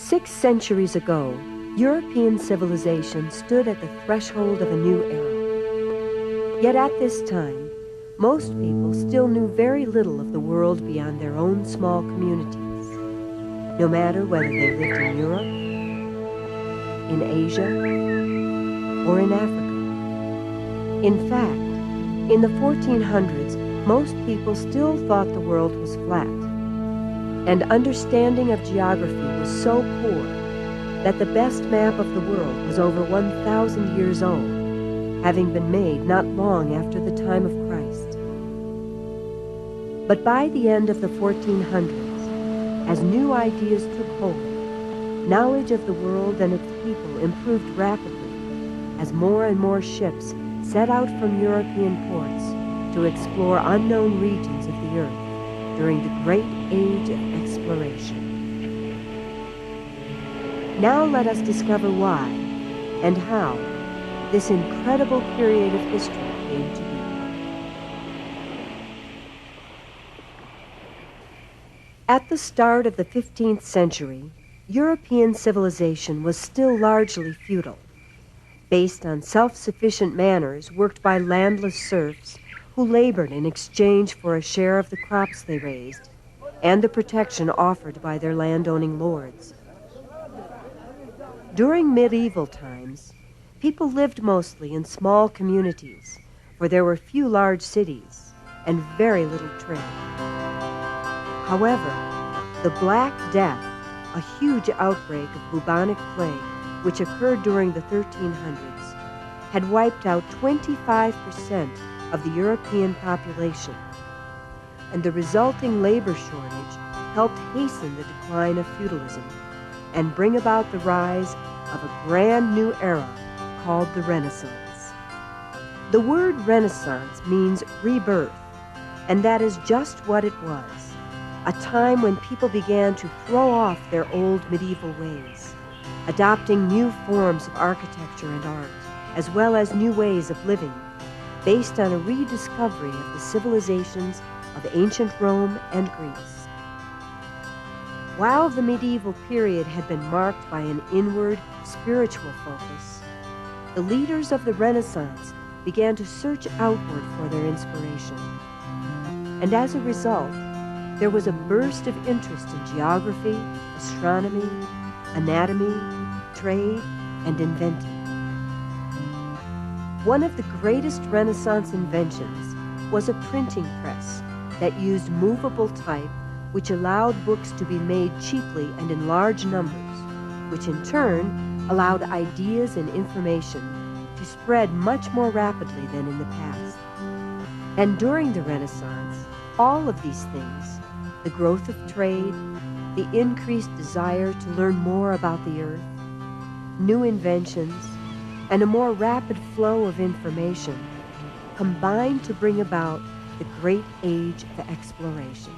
6 centuries ago, European civilization stood at the threshold of a new era. Yet at this time, most people still knew very little of the world beyond their own small communities, no matter whether they lived in Europe, in Asia, or in Africa. In fact, in the 1400s, most people still thought the world was flat, and understanding of geography was so poor that the best map of the world was over 1,000 years old, having been made not long after the time of Christ. But by the end of the 1400s, as new ideas took hold, knowledge of the world and its people improved rapidly as more and more ships set out from European ports to explore unknown regions of the earth during the great age of exploration. Now let us discover why and how this incredible period of history came to be. At the start of the 15th century, European civilization was still largely feudal, based on self-sufficient manors worked by landless serfs who labored in exchange for a share of the crops they raised and the protection offered by their landowning lords. During medieval times, people lived mostly in small communities, for there were few large cities and very little trade. However, the Black Death, a huge outbreak of bubonic plague which occurred during the 1300s, had wiped out 25% of the European population, and the resulting labor shortage helped hasten the decline of feudalism and bring about the rise of a brand new era called the Renaissance. The word Renaissance means rebirth, and that is just what it was, a time when people began to throw off their old medieval ways, adopting new forms of architecture and art, as well as new ways of living, based on a rediscovery of the civilizations of ancient Rome and Greece. While the medieval period had been marked by an inward, spiritual focus, the leaders of the Renaissance began to search outward for their inspiration. And as a result, there was a burst of interest in geography, astronomy, anatomy, trade, and inventing. One of the greatest Renaissance inventions was a printing press that used movable type, which allowed books to be made cheaply and in large numbers, which in turn allowed ideas and information to spread much more rapidly than in the past. And during the Renaissance, all of these things, the growth of trade, the increased desire to learn more about the earth, new inventions, and a more rapid flow of information, combined to bring about the great age of exploration.